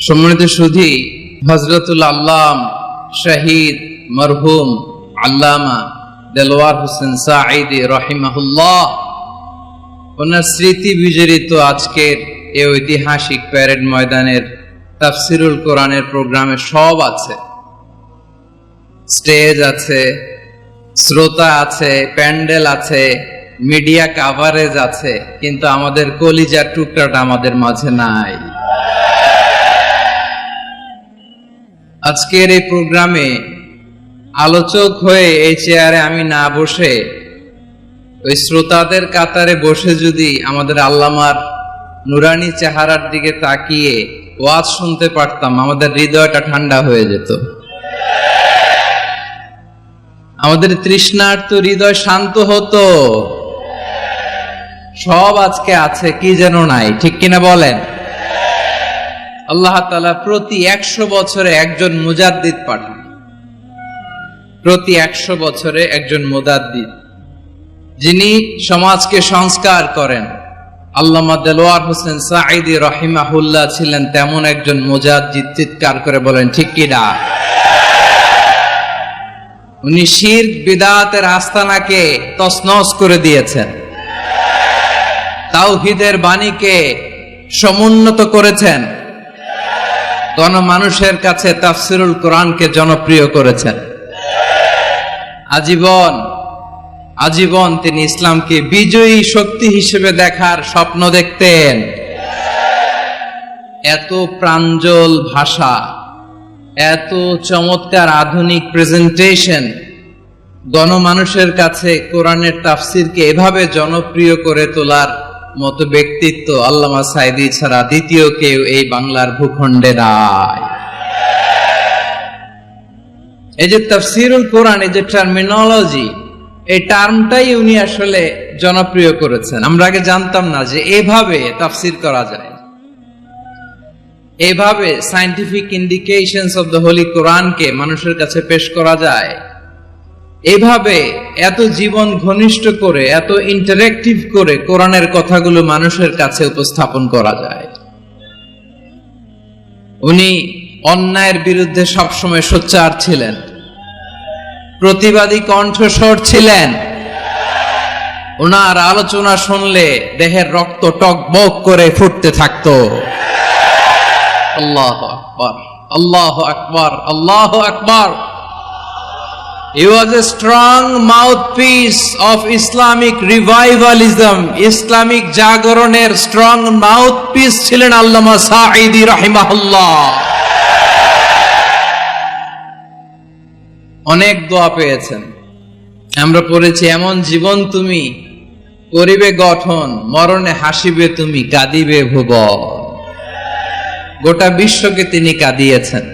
সম্মানিত সুধী, হযরতুল আল্লাম শহীদ মরহুম আল্লামা দেলোয়ার হোসেন সাঈদী রাহিমাহুল্লাহ ওনার স্মৃতি বিজড়িত আজকের এই ঐতিহাসিক প্যারেড ময়দানের তাফসিরুল কোরআনের প্রোগ্রামে সব আছে। স্টেজ আছে, শ্রোতা আছে, প্যান্ডেল আছে, মিডিয়া কাভারেজ আছে, কিন্তু আমাদের কলিজার টুকরাটা আমাদের মাঝে নাই। আজকের এই প্রোগ্রামে আলোচক হয়ে এই চেয়ারে আমি না বসে ওই শ্রোতাদের কাতারে বসে যদি আমাদের আল্লামার নুরানি চেহারার দিকে তাকিয়ে ওয়াজ শুনতে পারতাম, আমাদের হৃদয়টা ঠান্ডা হয়ে যেত, আমাদের তৃষ্ণার্ত হৃদয় শান্ত হতো। সব আজকে আছে, কি যেন নাই, ঠিক কিনা বলেন? আল্লাহ তাআলা প্রতি 100 বছরে একজন মুজাদ্দিদ পাঠান, প্রতি 100 বছরে একজন মুজাদ্দিদ, যিনি সমাজকে সংস্কার করেন। আল্লামা দেলোয়ার হোসেন সাঈদী রাহিমাহুল্লাহ ছিলেন তেমন একজন মুজাদ্দিদ। চিৎকার করে বলেন ঠিক কিনা? উনি শিরক বিদআতের আস্তানাকে তছনছ করে দিয়েছেন, তাওহীদের বাণীকে সমুন্নত করেছেন, গণমানুষের কাছে তাফসিরুল কোরআনকে জনপ্রিয় করেছেন। আজীবন তিনি ইসলামকে বিজয়ী শক্তি হিসেবে দেখার স্বপ্ন দেখতেন। এত প্রাঞ্জল ভাষা, এত চমৎকার আধুনিক প্রেজেন্টেশন, গণমানুষের কাছে কোরআনের তাফসিরকে এভাবে জনপ্রিয় করে তোলার মতো ব্যক্তিত্ব আল্লামা সাঈদী ছাড়া দ্বিতীয় কেউ এই বাংলার ভূখণ্ডে নাই। এই যে তাফসিরুল কোরআন, এই যে টার্মিনোলজি, এই টার্মটাই উনি আসলে জনপ্রিয় করেছেন। আমরা আগে জানতাম না যে এভাবে তাফসির করা যায়, এভাবে scientific indications of the Holi কোরআনকে মানুষের কাছে পেশ করা যায়, এভাবে এত জীবন ঘনিষ্ঠ করে, এত ইন্টারেক্টিভ করে কোরআনের কথাগুলো মানুষের কাছে উপস্থাপন করা যায়। উনি অন্যায়ের বিরুদ্ধে সবসময় সোচ্চার ছিলেন, প্রতিবাদী কণ্ঠস্বর ছিলেন। ওনার আলোচনা শুনলে দেহের রক্ত টকবক করে ফুটতে থাকতো। আল্লাহু আকবার, আল্লাহু আকবার, আল্লাহু আকবার। He was a strong mouthpiece of Islamic revivalism. Islamic জাগরণের স্ট্রং মাউথপিস ছিলেন আল্লামা সাঈদী রাহিমাহুল্লাহ। অনেক দোয়া পেয়েছেন, আমরা পড়েছি, এমন জীবন তুমি করিবে গঠন, মরণে হাসিবে তুমি, কাঁদিবে ভুবন। গোটা বিশ্বকে তিনি কাঁদিয়েছেন।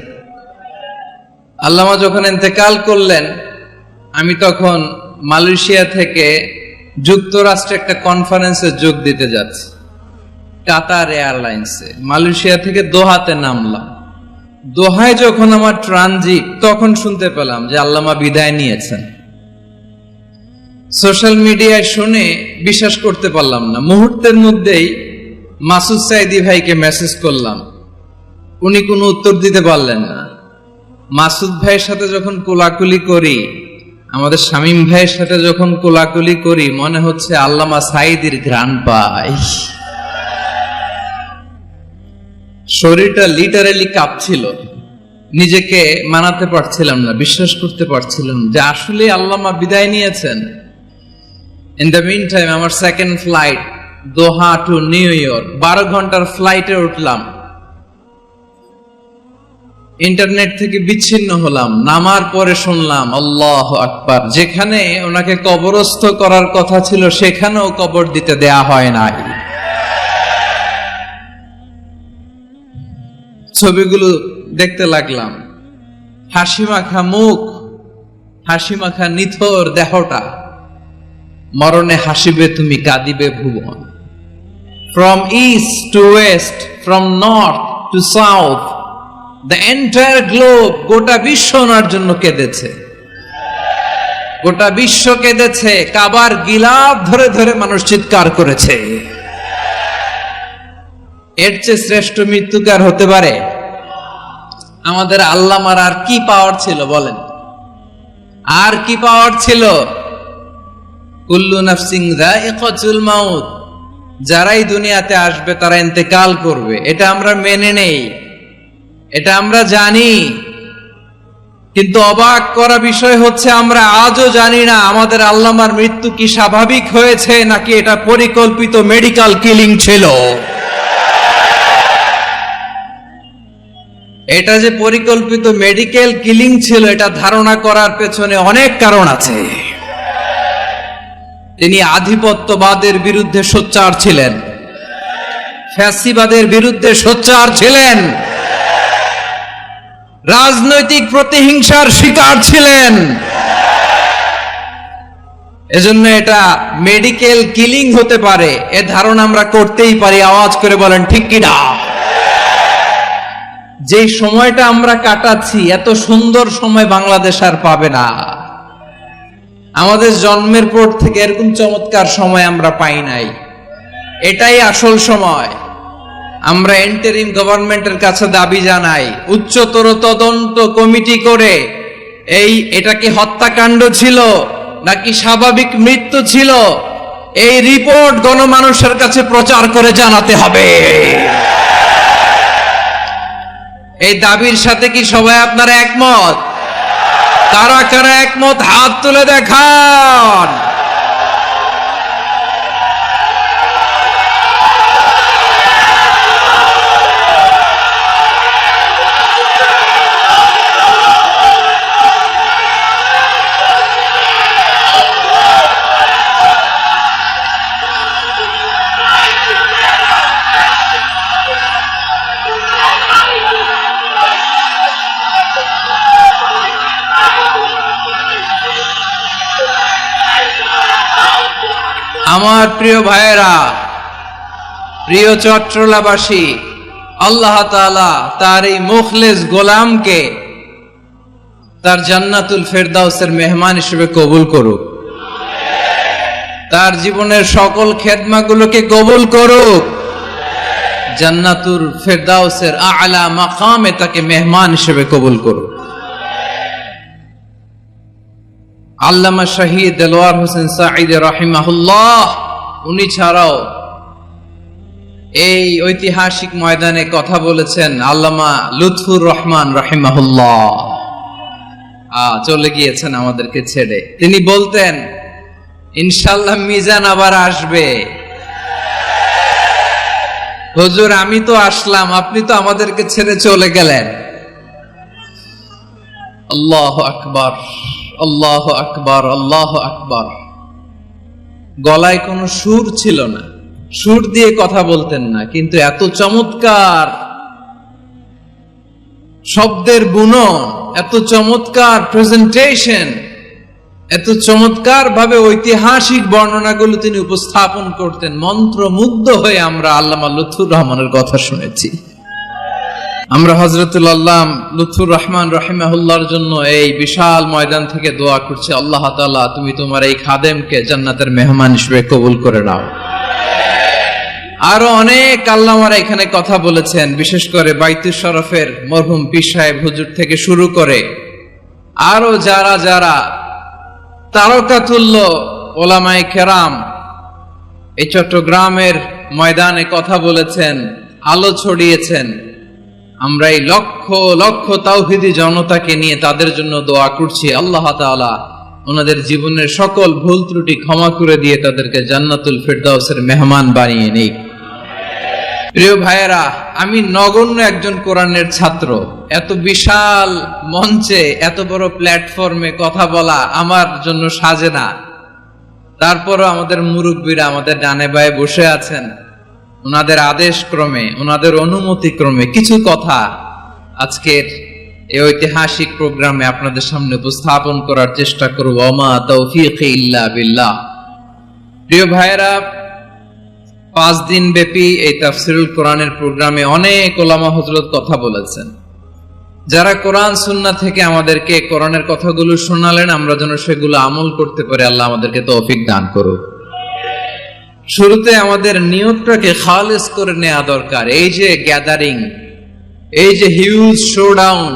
আল্লামা যখন ইন্তেকাল করলেন, আমি তখন মালয়েশিয়া থেকে যুক্তরাষ্ট্রে একটা কনফারেন্সে যোগ দিতে যাচ্ছি, কাতার এয়ারলাইন্সে। মালয়েশিয়া থেকে দোহাতে নামলাম। দোহায় যখন আমার ট্রানজিট, তখন শুনতে পেলাম যে আল্লামা বিদায় নিয়েছেন। সোশ্যাল মিডিয়ায় শুনে বিশ্বাস করতে পারলাম না। মুহূর্তের মধ্যেই মাসুদ সাঈদী ভাইকে মেসেজ করলাম, উনি কোনো উত্তর দিতে পারলেন না। মাসুদ ভাইয়ের সাথে যখন কোলাকুলি করি, আমাদের শামীম ভাইয়ের সাথে যখন কোলাকুলি করি, মনে হচ্ছে আল্লামা সাঈদীর ঘ্রাণ পাই। শরীরটা লিটারালি কাঁপছিল, নিজেকে মানাতে পারছিলাম না, বিশ্বাস করতে পারছিলাম যে আসলে আল্লামা বিদায় নিয়েছেন। ইন দ্য মিন টাইম আমার সেকেন্ড ফ্লাইট, দোহা টু নিউ ইয়র্ক, 12 ঘন্টার ফ্লাইটে উঠলাম। ইন্টারনেট থেকে বিচ্ছিন্ন হলাম। নামার পরে শুনলাম আল্লাহু আকবার, যেখানে ওনাকে কবরস্থ করার কথা ছিল সেখানেও কবর দিতে দেয়া হয় নাই। ছবিগুলো দেখতে লাগলাম, হাসি মাখা মুখ, হাসি মাখা নিথর দেহটা, মরণে হাসিবে তুমি, কাঁদিবে ভুবন। From east to west, from north to south, the entire globe, গোটা বিশ্ব ওনার জন্য কেঁদেছে, গোটা বিশ্ব কেঁদেছে। কাবার গিলাফ ধরে ধরে মানুষ চিৎকার করেছে। এর চেয়ে শ্রেষ্ঠ মৃত্যু কার হতে পারে? আমাদের আল্লামার আর কি পাওয়ার ছিল বলেন? আর কি পাওয়ার ছিল? কুল্লু নাফসিন যায়িকাতুল মাউত, যারাই দুনিয়াতে আসবে তারা ইন্তেকাল করবে, এটা আমরা মেনে নেই, এটা আমরা জানি। কিন্তু অবাক করা বিষয় হচ্ছে আমরা আজও জানি না আমাদের আল্লামার মৃত্যু কি স্বাভাবিক হয়েছে নাকি এটা পরিকল্পিত মেডিকেল কিলিং ছিল। এটা যে পরিকল্পিত মেডিকেল কিলিং ছিল এটা ধারণা করার পেছনে অনেক কারণ আছে। তিনি আধিপত্যবাদের বিরুদ্ধে সোচ্চার ছিলেন, ফ্যাসিবাদের বিরুদ্ধে সোচ্চার ছিলেন, রাজনৈতিক প্রতিহিংসার শিকার ছিলেন। এজন্য এটা মেডিকেল কিলিং হতে পারে এ ধারণা আমরা করতেই পারি। আওয়াজ করে বলেন ঠিক কিনা? যে সময়টা আমরা কাটাচ্ছি এত সুন্দর সময় বাংলাদেশ আর পাবে না। আমাদের জন্মের পর থেকে এরকম চমৎকার সময় আমরা পাই নাই। এটাই আসল সময়। আমরা ইন্টারিম গভর্নমেন্টের কাছে দাবি জানাই, উচ্চতর তদন্ত কমিটি করে এটা কি হত্যাকাণ্ড ছিল নাকি স্বাভাবিক মৃত্যু ছিল, এই রিপোর্ট গণমানুষের কাছে প্রচার করে জানাতে হবে। এই দাবির সাথে কি সবাই আপনারা একমত? কারা কারা একমত হাত তুলে দেখান। আমার প্রিয় ভাইয়েরা, প্রিয় চট্টলাবাসী, আল্লাহ তাআলা তার এই মুখলেস গোলামকে তার জান্নাতুল ফেরদাউসের মেহমান হিসেবে কবুল করুক, তার জীবনের সকল খেদমাগুলোকে কবুল করুক, জান্নাতুল ফেরদাউসের আলা মাকামে তাকে মেহমান হিসেবে কবুল করুক। আল্লামা শহীদ দেলোয়ার হোসেন সাঈদী রাহিমাহুল্লাহ, উনি ছাড়াও এই ঐতিহাসিক ময়দানে কথা বলেছেন আল্লামা লুৎফুর রহমান রাহিমাহুল্লাহ। চলে গিয়েছেন আমাদেরকে ছেড়ে। তিনি বলতেন, ইনশাআল্লাহ মিজান আবার আসবে। হুজুর আমি তো আসলাম, আপনি তো আমাদেরকে ছেড়ে চলে গেলেন। আল্লাহু আকবার, আল্লাহু আকবার, আল্লাহু আকবার। গলায় কোনো সুর ছিল না, সুর দিয়ে কথা বলতেন না, কিন্তু এত চমৎকার শব্দের বুনন, এত চমৎকার প্রেজেন্টেশন, এত চমৎকার ভাবে ঐতিহাসিক বর্ণনাগুলো তিনি উপস্থাপন করতেন। মন্ত্রমুগ্ধ হয়ে আমরা আল্লামা লুৎফুর রহমানের কথা শুনেছি। আমরা হযরতুল আল্লাম লুৎফুর রহমান রাহিমাহুল্লাহর জন্য এই বিশাল ময়দান থেকে দোয়া করছি, আল্লাহ তাআলা তুমি তোমার এই খাদেমকে জান্নাতের মেহমান হিসেবে কবুল করে নাও। আরো অনেক আল্লামারা এখানে কথা বলেছেন, বিশেষ করে বাইতুল শরফের মরহুম পীর সাহেব হুজুর থেকে শুরু করে আরো যারা যারা তারকাতুল্য ওলামায়ে কেরাম এই চট্টগ্রামের ময়দানে কথা বলেছেন, আলো ছড়িয়েছেন। আমরা এই লক্ষ লক্ষ তাওহীদি জনতাকে নিয়ে তাদের জন্য দোয়া করছি, আল্লাহ তাআলা ওনাদের জীবনের সকল ভুল ত্রুটি ক্ষমা করে দিয়ে তাদেরকে জান্নাতুল ফেরদাউসের মেহমান বানিয়ে নিক। প্রিয় ভাইয়েরা, আমি নগণ্য একজন কোরআনের ছাত্র, এত বিশাল মঞ্চে এত বড় প্ল্যাটফর্মে কথা বলা আমার জন্য সাজে না। তারপরও আমাদের মুরব্বীরা আমাদের ডানে বায়ে বসে আছেন, ওনাদের আদেশ ক্রমে, ওনাদের অনুমতি ক্রমে কিছু কথা আজকের এই ঐতিহাসিক প্রোগ্রামে আপনাদের সামনে উপস্থাপন করার চেষ্টা করব। ওমা তাওফীকি ইল্লা বিল্লাহ। প্রিয় ভাইয়েরা, 5 দিন ব্যাপী এই তাফসীরুল কোরআনের প্রোগ্রামে অনেক ওলামা হযরত কথা বলেছেন। যারা কোরআন সুন্নাহ থেকে আমাদেরকে কোরআনের কথাগুলো শোনালেন, আমরা যেন সেগুলো আমল করতে পারি, আল্লাহ আমাদেরকে তৌফিক দান করুক। শুরুতে আমাদের নিয়তটাকে খালেস করে নেওয়া দরকার। এই যে গ্যাদারিং, এই যে হিউজ শোডাউন,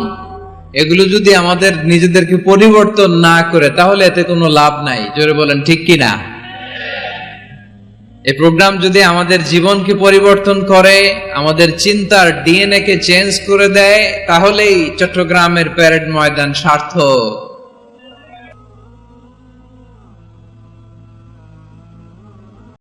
এগুলো যদি আমাদের নিজেদেরকে পরিবর্তন না করে তাহলে এতে কোনো লাভ নাই। জোরে বলেন ঠিক কিনা? এই প্রোগ্রাম যদি আমাদের জীবনকে পরিবর্তন করে, আমাদের চিন্তার ডিএনএ কে চেঞ্জ করে দেয়, তাহলেই চট্টগ্রামের প্যারেড ময়দান সার্থক।